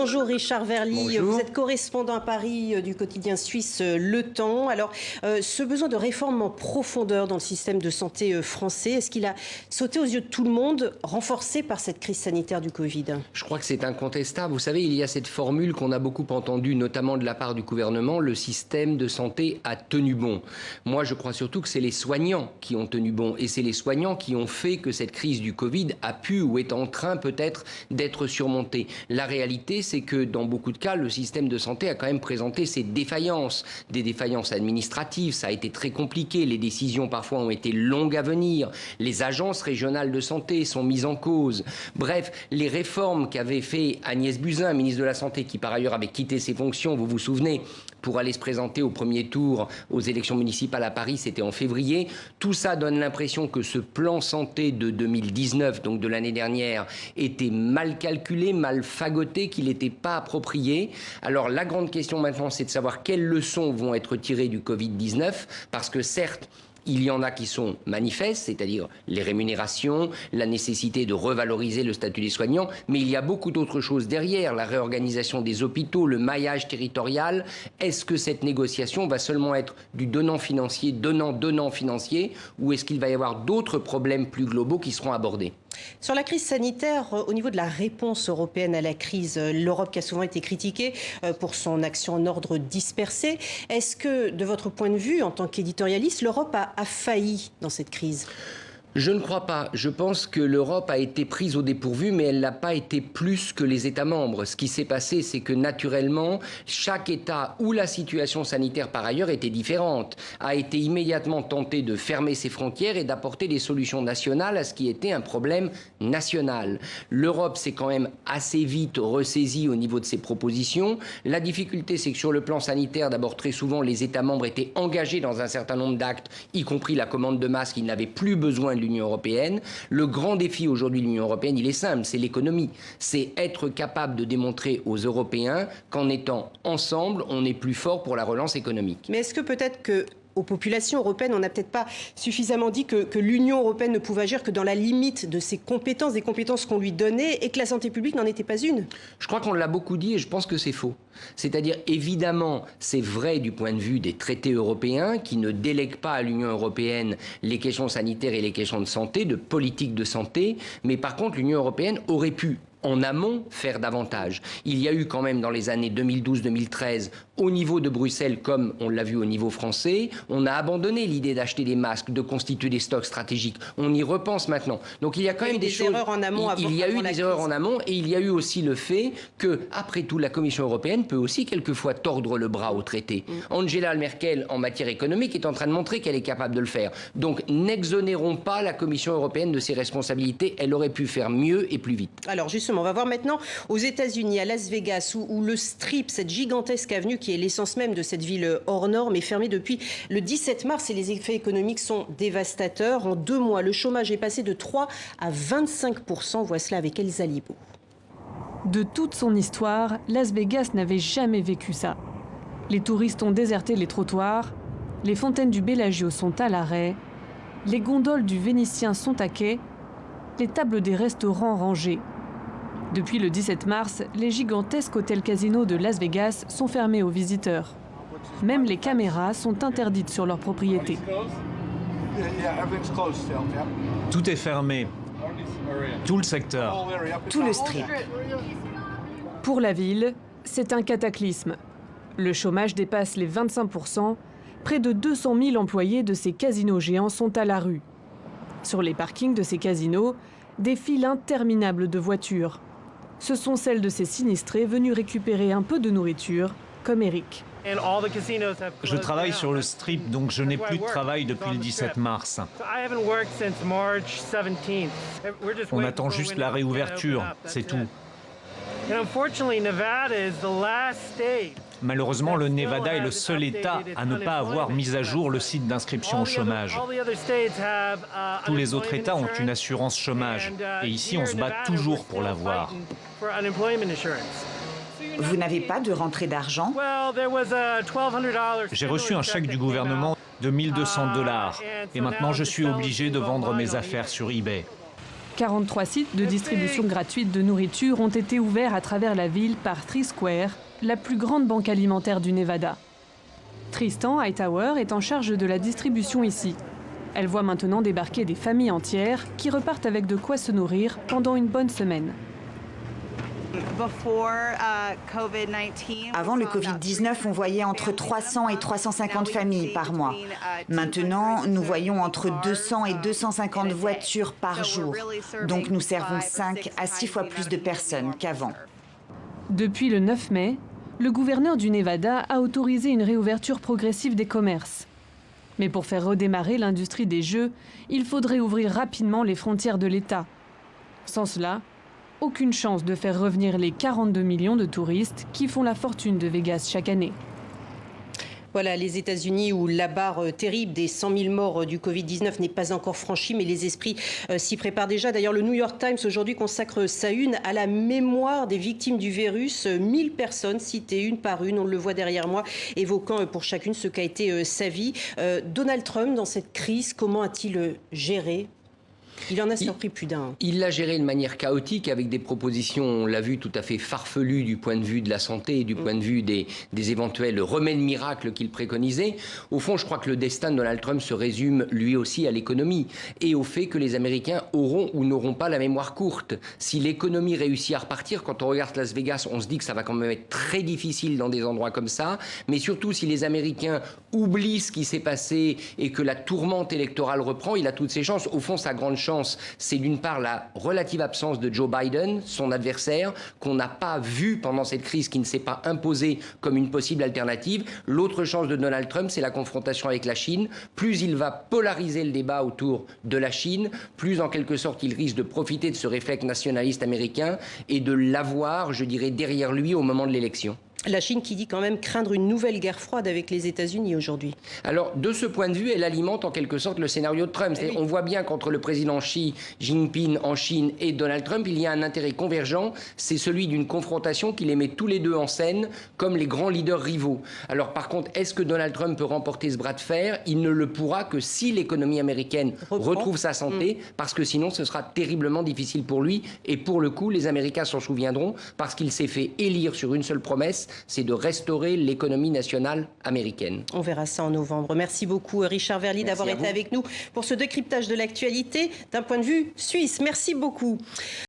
Bonjour Richard Verly, Bonjour. Vous êtes correspondant à Paris du quotidien suisse Le Temps. Alors, ce besoin de réforme en profondeur dans le système de santé français, est-ce qu'il a sauté aux yeux de tout le monde, renforcé par cette crise sanitaire du Covid? Je crois que c'est incontestable. Vous savez, il y a cette formule qu'on a beaucoup entendue, notamment de la part du gouvernement, le système de santé a tenu bon. Moi, je crois surtout que c'est les soignants qui ont tenu bon. Et c'est les soignants qui ont fait que cette crise du Covid a pu ou est en train peut-être d'être surmontée. La réalité, c'est que dans beaucoup de cas, le système de santé a quand même présenté ses défaillances. Des défaillances administratives, ça a été très compliqué. Les décisions parfois ont été longues à venir. Les agences régionales de santé sont mises en cause. Bref, les réformes qu'avait fait Agnès Buzyn, ministre de la Santé, qui par ailleurs avait quitté ses fonctions, vous vous souvenez, pour aller se présenter au premier tour aux élections municipales à Paris, c'était en février. Tout ça donne l'impression que ce plan santé de 2019, donc de l'année dernière, était mal calculé, mal fagoté, qu'il n'était pas approprié. Alors la grande question maintenant, c'est de savoir quelles leçons vont être tirées du Covid-19, parce que certes, il y en a qui sont manifestes, c'est-à-dire les rémunérations, la nécessité de revaloriser le statut des soignants, mais il y a beaucoup d'autres choses derrière, la réorganisation des hôpitaux, le maillage territorial. Est-ce que cette négociation va seulement être du donnant financier, donnant financier, ou est-ce qu'il va y avoir d'autres problèmes plus globaux qui seront abordés ? Sur la crise sanitaire, au niveau de la réponse européenne à la crise, l'Europe qui a souvent été critiquée pour son action en ordre dispersé, est-ce que, de votre point de vue, en tant qu'éditorialiste, l'Europe a failli dans cette crise ? Je ne crois pas. Je pense que l'Europe a été prise au dépourvu, mais elle n'a pas été plus que les États membres. Ce qui s'est passé, c'est que naturellement, chaque État où la situation sanitaire par ailleurs était différente a été immédiatement tenté de fermer ses frontières et d'apporter des solutions nationales à ce qui était un problème national. L'Europe s'est quand même assez vite ressaisie au niveau de ses propositions. La difficulté, c'est que sur le plan sanitaire, d'abord très souvent, les États membres étaient engagés dans un certain nombre d'actes, y compris la commande de masques. Ils n'avaient plus besoin de l'Union européenne. Le grand défi aujourd'hui de l'Union européenne, il est simple, c'est l'économie. C'est être capable de démontrer aux Européens qu'en étant ensemble, on est plus fort pour la relance économique. Mais est-ce que peut-être que aux populations européennes, on n'a peut-être pas suffisamment dit que l'Union européenne ne pouvait agir que dans la limite de ses compétences, des compétences qu'on lui donnait, et que la santé publique n'en était pas une? Je crois qu'on l'a beaucoup dit et je pense que c'est faux. C'est-à-dire, évidemment, c'est vrai du point de vue des traités européens qui ne délèguent pas à l'Union européenne les questions sanitaires et les questions de santé, de politique de santé, mais par contre, l'Union européenne aurait pu en amont faire davantage. Il y a eu quand même dans les années 2012-2013, au niveau de Bruxelles, comme on l'a vu au niveau français, on a abandonné l'idée d'acheter des masques, de constituer des stocks stratégiques. On y repense maintenant. Donc il y a quand même des choses... erreurs en amont. Il y a eu des erreurs en amont et il y a eu aussi le fait que, après tout, la Commission européenne peut aussi quelquefois tordre le bras au traité. Angela Merkel, en matière économique, est en train de montrer qu'elle est capable de le faire. Donc n'exonérons pas la Commission européenne de ses responsabilités. Elle aurait pu faire mieux et plus vite. Alors justement, on va voir maintenant aux États-Unis, à Las Vegas, où le Strip, cette gigantesque avenue qui est l'essence même de cette ville hors norme, est fermée depuis le 17 mars et les effets économiques sont dévastateurs. En 2 mois, le chômage est passé de 3 à 25%. Voici cela avec Elsa Libaud. De toute son histoire, Las Vegas n'avait jamais vécu ça. Les touristes ont déserté les trottoirs, les fontaines du Bellagio sont à l'arrêt, les gondoles du Vénitien sont à quai, les tables des restaurants rangées. Depuis le 17 mars, les gigantesques hôtels-casinos de Las Vegas sont fermés aux visiteurs. Même les caméras sont interdites sur leur propriété. Tout est fermé. Tout le secteur. Tout le Strip. Pour la ville, c'est un cataclysme. Le chômage dépasse les 25%. Près de 200 000 employés de ces casinos géants sont à la rue. Sur les parkings de ces casinos, des files interminables de voitures. Ce sont celles de ces sinistrés venus récupérer un peu de nourriture, comme Eric. Je travaille sur le Strip, donc je n'ai plus de travail depuis le 17 mars. On attend juste la réouverture, c'est tout. Malheureusement, le Nevada est le seul État à ne pas avoir mis à jour le site d'inscription au chômage. Tous les autres États ont une assurance chômage. Et ici, on se bat toujours pour l'avoir. Vous n'avez pas de rentrée d'argent? J'ai reçu un chèque du gouvernement de $1 200. Et maintenant, je suis obligé de vendre mes affaires sur eBay. 43 sites de distribution gratuite de nourriture ont été ouverts à travers la ville par Three Square, la plus grande banque alimentaire du Nevada. Tristan Hightower est en charge de la distribution ici. Elle voit maintenant débarquer des familles entières qui repartent avec de quoi se nourrir pendant une bonne semaine. Avant le Covid-19, on voyait entre 300 et 350 familles par mois. Maintenant, nous voyons entre 200 et 250 voitures par jour. Donc nous servons 5 à 6 fois plus de personnes qu'avant. Depuis le 9 mai, le gouverneur du Nevada a autorisé une réouverture progressive des commerces. Mais pour faire redémarrer l'industrie des jeux, il faudrait ouvrir rapidement les frontières de l'État. Sans cela, aucune chance de faire revenir les 42 millions de touristes qui font la fortune de Vegas chaque année. Voilà, les États-Unis où la barre terrible des 100 000 morts du Covid-19 n'est pas encore franchie, mais les esprits s'y préparent déjà. D'ailleurs, le New York Times aujourd'hui consacre sa une à la mémoire des victimes du virus. 1000 personnes citées une par une, on le voit derrière moi, évoquant pour chacune ce qu'a été sa vie. Donald Trump, dans cette crise, comment a-t-il géré ? Il en a surpris plus d'un. Il l'a géré de manière chaotique avec des propositions, on l'a vu, tout à fait farfelues du point de vue de la santé et du point de vue des éventuels remèdes miracles qu'il préconisait. Au fond, je crois que le destin de Donald Trump se résume lui aussi à l'économie et au fait que les Américains auront ou n'auront pas la mémoire courte. Si l'économie réussit à repartir, quand on regarde Las Vegas, on se dit que ça va quand même être très difficile dans des endroits comme ça. Mais surtout, si les Américains oublient ce qui s'est passé et que la tourmente électorale reprend, il a toutes ses chances. Au fond, sa grande chance, c'est d'une part la relative absence de Joe Biden, son adversaire, qu'on n'a pas vu pendant cette crise, qui ne s'est pas imposé comme une possible alternative. L'autre chance de Donald Trump, c'est la confrontation avec la Chine. Plus il va polariser le débat autour de la Chine, plus en quelque sorte il risque de profiter de ce réflexe nationaliste américain et de l'avoir, je dirais, derrière lui au moment de l'élection. La Chine qui dit quand même craindre une nouvelle guerre froide avec les États-Unis aujourd'hui. Alors, de ce point de vue, elle alimente en quelque sorte le scénario de Trump. Oui. On voit bien qu'entre le président Xi Jinping en Chine et Donald Trump, il y a un intérêt convergent. C'est celui d'une confrontation qui les met tous les deux en scène comme les grands leaders rivaux. Alors, par contre, est-ce que Donald Trump peut remporter ce bras de fer ? Il ne le pourra que si l'économie américaine retrouve sa santé, parce que sinon, ce sera terriblement difficile pour lui. Et pour le coup, les Américains s'en souviendront parce qu'il s'est fait élire sur une seule promesse, c'est de restaurer l'économie nationale américaine. On verra ça en novembre. Merci beaucoup Richard Verly d'avoir été avec nous pour ce décryptage de l'actualité d'un point de vue suisse. Merci beaucoup.